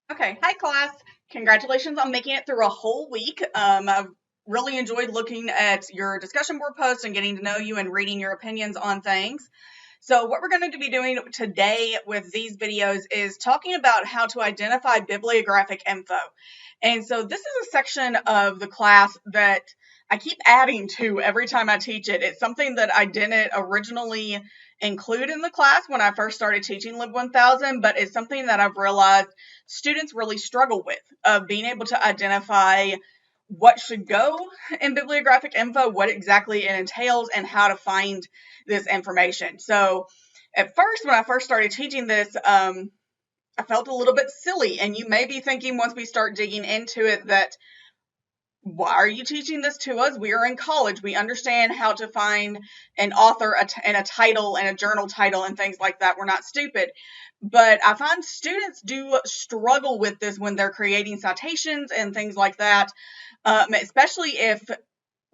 Okay, hi class. Congratulations on making it through a whole week. I've really enjoyed looking at your discussion board posts and getting to know you and reading your opinions on things. So what we're going to be doing today with these videos is talking about how to identify bibliographic info. And so this is a section of the class that I keep adding to every time I teach it. It's something that I didn't originally include in the class when I first started teaching Lib 1000, but it's something that I've realized students really struggle with, of being able to identify what should go in bibliographic info, what exactly it entails, and how to find this information. So at first, when I first started teaching this, I felt a little bit silly, and you may be thinking once we start digging into it that, why are you teaching this to us? We are in college. We understand how to find an author and a title and a journal title and things like that. We're not stupid. But I find students do struggle with this when they're creating citations and things like that, especially if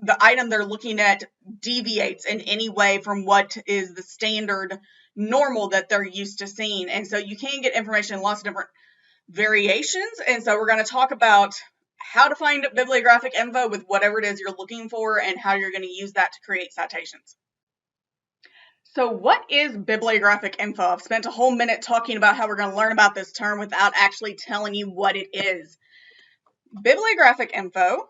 the item they're looking at deviates in any way from what is the standard normal that they're used to seeing. And so you can get information in lots of different variations. And so we're going to talk about how to find bibliographic info with whatever it is you're looking for and how you're going to use that to create citations. So what is bibliographic info? I've spent a whole minute talking about how we're going to learn about this term without actually telling you what it is. Bibliographic info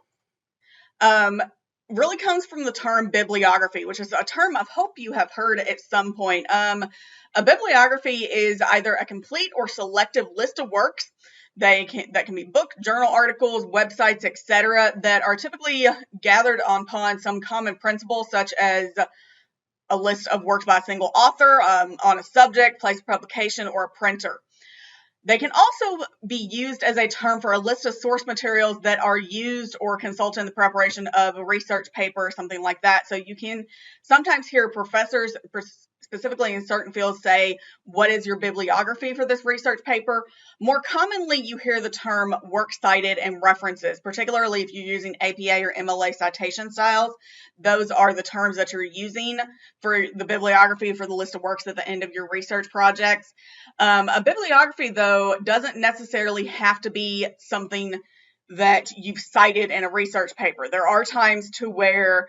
really comes from the term bibliography, which is a term I hope you have heard at some point. A bibliography is either a complete or selective list of works that can be book, journal articles, websites, etc., that are typically gathered upon some common principle, such as a list of works by a single author on a subject, place of publication, or a printer. They can also be used as a term for a list of source materials that are used or consulted in the preparation of a research paper or something like that. So you can sometimes hear professors, specifically in certain fields, say, what is your bibliography for this research paper? More commonly, you hear the term works cited and references, particularly if you're using APA or MLA citation styles. Those are the terms that you're using for the bibliography for the list of works at the end of your research projects. A bibliography, though, doesn't necessarily have to be something that you've cited in a research paper. There are times to where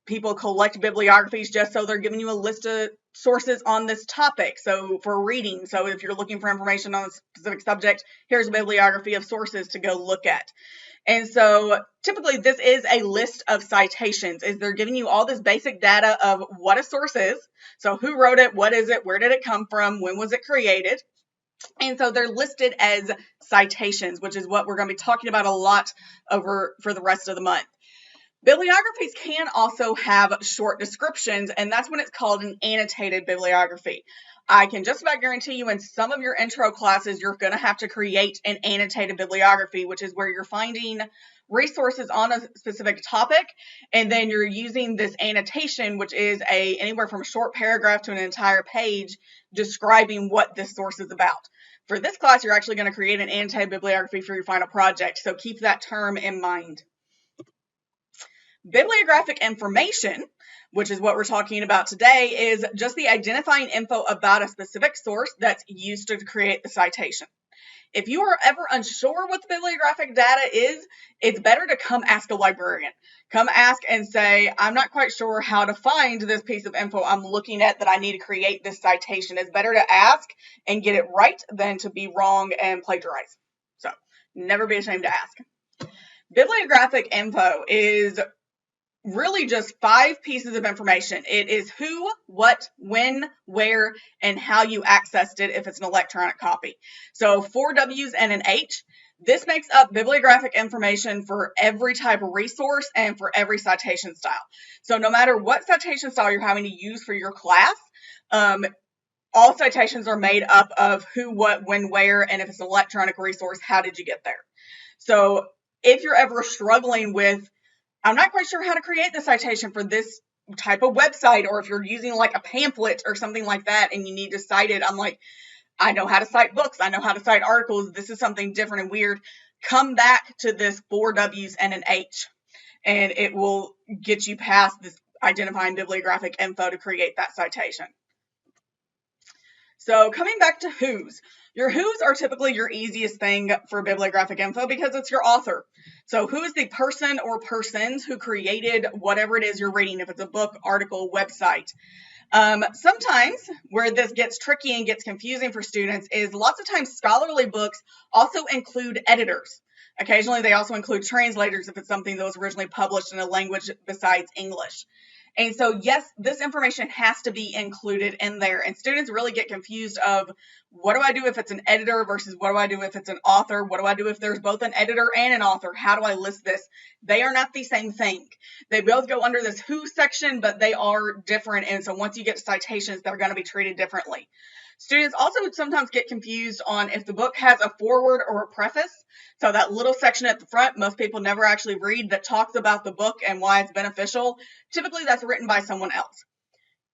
people collect bibliographies just so they're giving you a list of sources on this topic. So for reading, so if you're looking for information on a specific subject, here's a bibliography of sources to go look at. And so typically this is a list of citations, is they're giving you all this basic data of what a source is. So who wrote it, what is it, where did it come from, when was it created? And so they're listed as citations, which is what we're going to be talking about a lot for the rest of the month. Bibliographies can also have short descriptions, and that's when it's called an annotated bibliography. I can just about guarantee you in some of your intro classes, you're going to have to create an annotated bibliography, which is where you're finding resources on a specific topic, and then you're using this annotation, which is anywhere from a short paragraph to an entire page describing what this source is about. For this class, you're actually going to create an annotated bibliography for your final project, so keep that term in mind. Bibliographic information, which is what we're talking about today, is just the identifying info about a specific source that's used to create the citation. If you are ever unsure what the bibliographic data is, it's better to come ask a librarian. Come ask and say, I'm not quite sure how to find this piece of info I'm looking at that I need to create this citation. It's better to ask and get it right than to be wrong and plagiarize. So never be ashamed to ask. Bibliographic info is really just 5 pieces of information. It is who, what, when, where, and how you accessed it if it's an electronic copy. So 4 W's and an H. This makes up bibliographic information for every type of resource and for every citation style. So no matter what citation style you're having to use for your class, all citations are made up of who, what, when, where, and if it's an electronic resource, how did you get there? So if you're ever struggling with, I'm not quite sure how to create the citation for this type of website, or if you're using like a pamphlet or something like that and you need to cite it, I'm like, I know how to cite books, I know how to cite articles, this is something different and weird. Come back to this 4 W's and an H, and it will get you past this identifying bibliographic info to create that citation. So coming back to whose. Your who's are typically your easiest thing for bibliographic info because it's your author. So who is the person or persons who created whatever it is you're reading, if it's a book, article, website. Sometimes where this gets tricky and gets confusing for students is lots of times scholarly books also include editors. Occasionally they also include translators if it's something that was originally published in a language besides English. And so, yes, this information has to be included in there. And students really get confused of what do I do if it's an editor versus what do I do if it's an author? What do I do if there's both an editor and an author? How do I list this? They are not the same thing. They both go under this who section, but they are different. And so once you get to citations, they're going to be treated differently. Students also sometimes get confused on if the book has a foreword or a preface. So that little section at the front, most people never actually read, that talks about the book and why it's beneficial. Typically, that's written by someone else.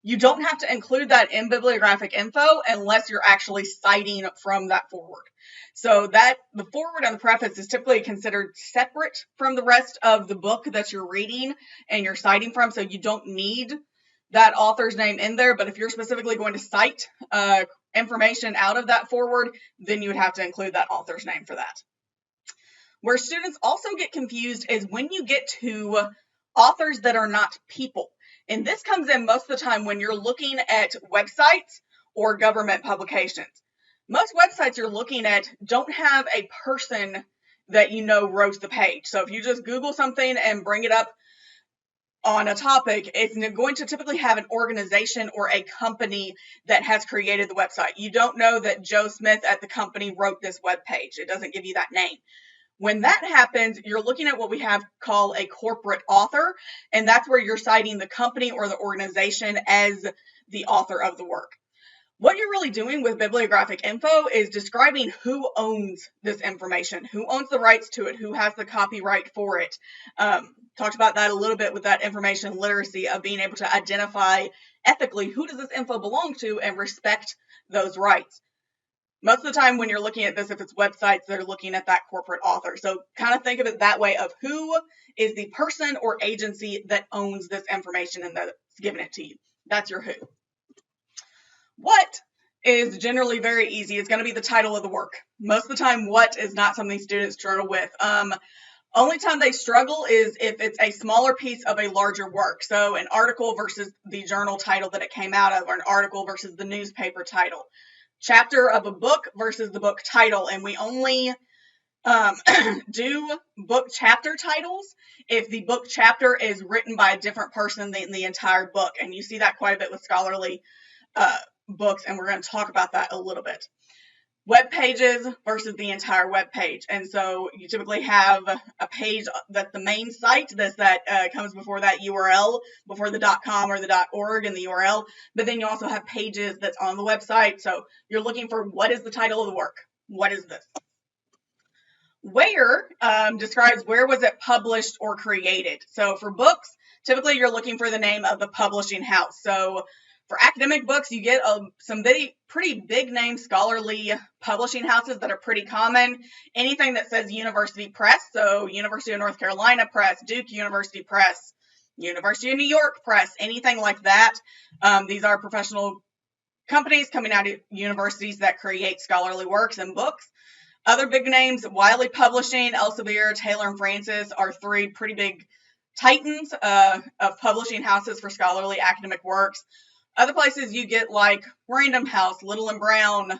You don't have to include that in bibliographic info unless you're actually citing from that foreword. So that the foreword and the preface is typically considered separate from the rest of the book that you're reading and you're citing from. So you don't need that author's name in there, but if you're specifically going to cite information out of that foreword, then you would have to include that author's name for that. Where students also get confused is when you get to authors that are not people. And this comes in most of the time when you're looking at websites or government publications. Most websites you're looking at don't have a person that you know wrote the page. So if you just Google something and bring it up on a topic, it's going to typically have an organization or a company that has created the website. You don't know that Joe Smith at the company wrote this web page. It doesn't give you that name. When that happens, you're looking at what we have called a corporate author, and that's where you're citing the company or the organization as the author of the work. What you're really doing with bibliographic info is describing who owns this information, who owns the rights to it, who has the copyright for it. Talked about that a little bit with that information literacy of being able to identify ethically who does this info belong to and respect those rights. Most of the time when you're looking at this, if it's websites, they're looking at that corporate author. So kind of think of it that way of who is the person or agency that owns this information and that's giving it to you. That's your who. What is generally very easy. It's going to be the title of the work. Most of the time, what is not something students struggle with. Only time they struggle is if it's a smaller piece of a larger work. So an article versus the journal title that it came out of, or an article versus the newspaper title. Chapter of a book versus the book title. And we only do book chapter titles if the book chapter is written by a different person than the entire book. And you see that quite a bit with scholarly books, and we're going to talk about that a little bit. Web pages versus the entire web page. And so you typically have a page that's the main site that comes before that URL, before the .com or the .org and the URL, but then you also have pages that's on the website. So you're looking for what is the title of the work? What is this? Where describes where was it published or created. So for books, typically you're looking for the name of the publishing house. So for academic books, you get some pretty big name scholarly publishing houses that are pretty common. Anything that says University Press, so University of North Carolina Press, Duke University Press, University of New York Press, anything like that. These are professional companies coming out of universities that create scholarly works and books. Other big names, Wiley Publishing, Elsevier, Taylor and Francis are three pretty big titans of publishing houses for scholarly academic works. Other places you get like Random House, Little and Brown,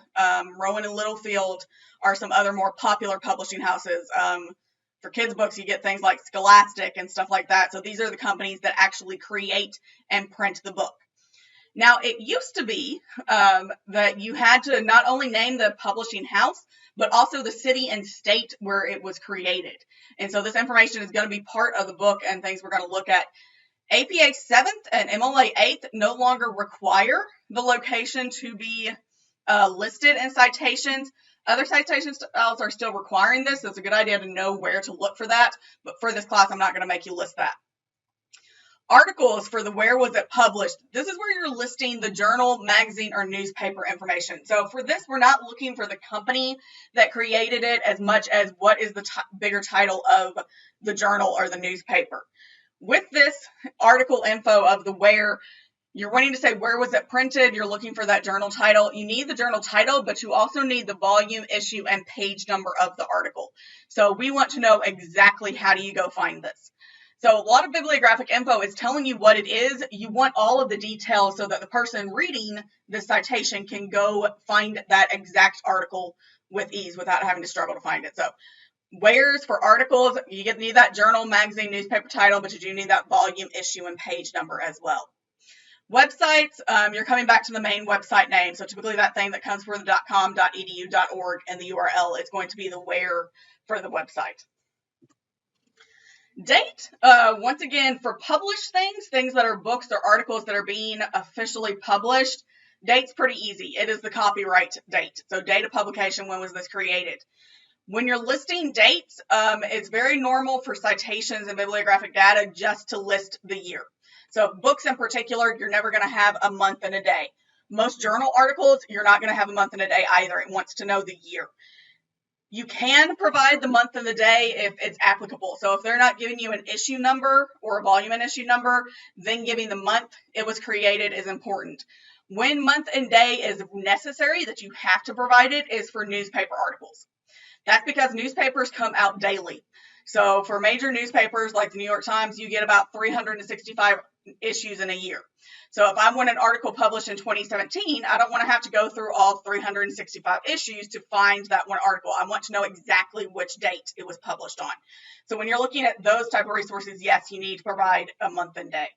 Rowan and Littlefield are some other more popular publishing houses. For kids' books, you get things like Scholastic and stuff like that. So these are the companies that actually create and print the book. Now, it used to be that you had to not only name the publishing house, but also the city and state where it was created. And so this information is going to be part of the book and things we're going to look at. APA 7th and MLA 8th no longer require the location to be listed in citations. Other citation styles are still requiring this, so it's a good idea to know where to look for that. But for this class, I'm not going to make you list that. Articles for the where was it published. This is where you're listing the journal, magazine, or newspaper information. So for this, we're not looking for the company that created it as much as what is the bigger title of the journal or the newspaper. With this article info of the where, You're wanting to say, where was it printed? You're looking for that journal title. You need the journal title, but you also need the volume, issue, and page number of the article. So we want to know exactly how do you go find this. So a lot of bibliographic info is telling you what it is. You want all of the details so that the person reading this citation can go find that exact article with ease without having to struggle to find it. So where's for articles, you need that journal, magazine, newspaper title, but you do need that volume, issue, and page number as well. Websites, you're coming back to the main website name. So typically that thing that comes for the .com, .edu, .org, and the URL is going to be the where for the website. Date, once again, for published things that are books or articles that are being officially published, date's pretty easy. It is the copyright date. So date of publication, when was this created? When you're listing dates, it's very normal for citations and bibliographic data just to list the year. So books in particular, you're never going to have a month and a day. Most journal articles, you're not going to have a month and a day either. It wants to know the year. You can provide the month and the day if it's applicable. So if they're not giving you an issue number or a volume and issue number, then giving the month it was created is important. When month and day is necessary, that you have to provide it, is for newspaper articles. That's because newspapers come out daily. So for major newspapers like the New York Times, you get about 365 issues in a year. So if I want an article published in 2017, I don't want to have to go through all 365 issues to find that one article. I want to know exactly which date it was published on. So when you're looking at those type of resources, yes, you need to provide a month and day.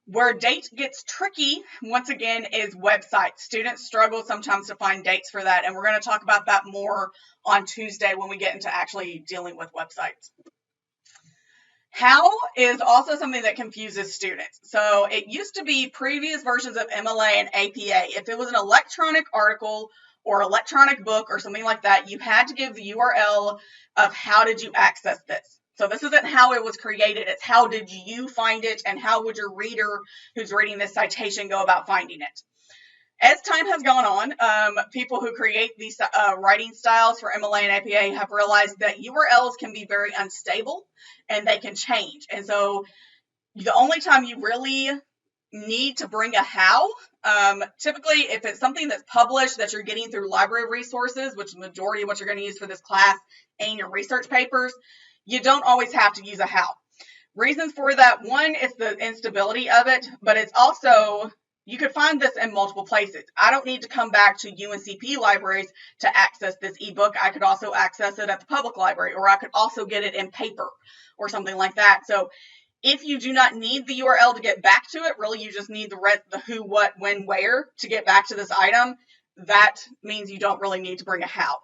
Where date gets tricky, once again, is websites. Students struggle sometimes to find dates for that, and we're going to talk about that more on Tuesday when we get into actually dealing with websites. How is also something that confuses students. So it used to be previous versions of MLA and APA. If it was an electronic article or electronic book or something like that, you had to give the URL of how did you access this. So this isn't how it was created, it's how did you find it and how would your reader who's reading this citation go about finding it. As time has gone on, people who create these writing styles for MLA and APA have realized that URLs can be very unstable and they can change. And so the only time you really need to bring a how, typically if it's something that's published that you're getting through library resources, which is the majority of what you're going to use for this class and your research papers, you don't always have to use a how. Reasons for that, one is the instability of it, but it's also, you could find this in multiple places. I don't need to come back to UNCP libraries to access this ebook. I could also access it at the public library, or I could also get it in paper or something like that. So if you do not need the URL to get back to it, really you just need the who, what, when, where to get back to this item, that means you don't really need to bring a how.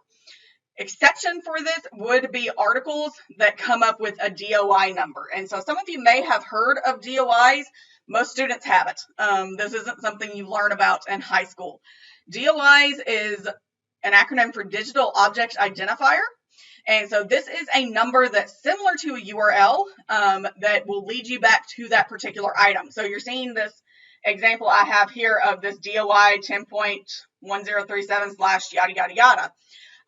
Exception for this would be articles that come up with a DOI number. And so some of you may have heard of DOIs. Most students haven't. This isn't something you learn about in high school. DOIs is an acronym for Digital Object Identifier. And so this is a number that's similar to a URL that will lead you back to that particular item. So you're seeing this example I have here of this DOI 10.1037/ yada, yada, yada.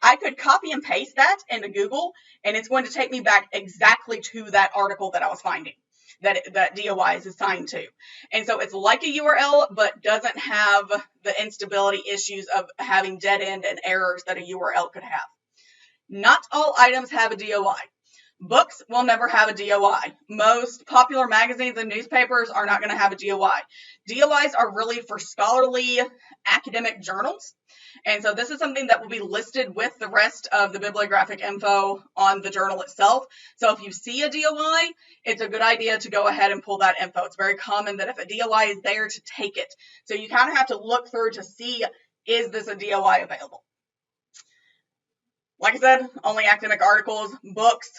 I could copy and paste that into Google, and it's going to take me back exactly to that article that I was finding, that DOI is assigned to. And so it's like a URL, but doesn't have the instability issues of having dead end and errors that a URL could have. Not all items have a DOI. Books will never have a DOI. Most popular magazines and newspapers are not going to have a DOI. DOIs are really for scholarly academic journals. And so this is something that will be listed with the rest of the bibliographic info on the journal itself. So if you see a DOI, it's a good idea to go ahead and pull that info. It's very common that if a DOI is there, to take it. So you kind of have to look through to see, is this a DOI available? Like I said, only academic articles, books,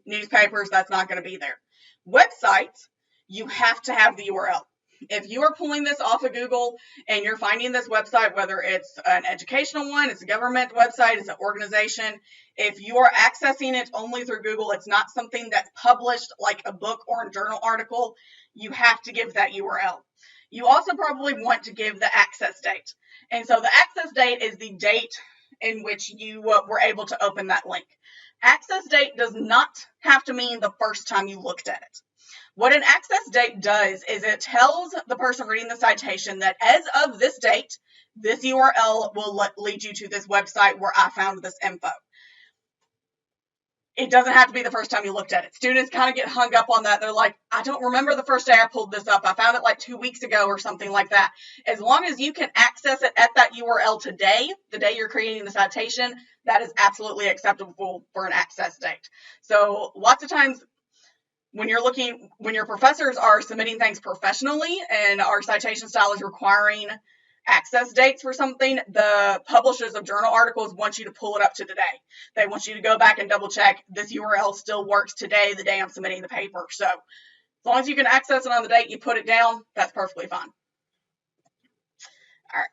newspapers, that's not going to be there. Websites, you have to have the URL. If you are pulling this off of Google and you're finding this website, whether it's an educational one, it's a government website, it's an organization, if you are accessing it only through Google, it's not something that's published like a book or a journal article, you have to give that URL. You also probably want to give the access date. And so the access date is the date in which you were able to open that link. Access date does not have to mean the first time you looked at it. What an access date does is it tells the person reading the citation that as of this date, this URL will lead you to this website where I found this info. It doesn't have to be the first time you looked at it. Students kind of get hung up on that. They're like, I don't remember the first day I pulled this up. I found it like 2 weeks ago or something like that. As long as you can access it at that URL today, the day you're creating the citation, that is absolutely acceptable for an access date. So lots of times when your professors are submitting things professionally and our citation style is requiring access dates for something, the publishers of journal articles want you to pull it up to today. They want you to go back and double check this URL still works today, the day I'm submitting the paper. So as long as you can access it on the date you put it down, that's perfectly fine. All right.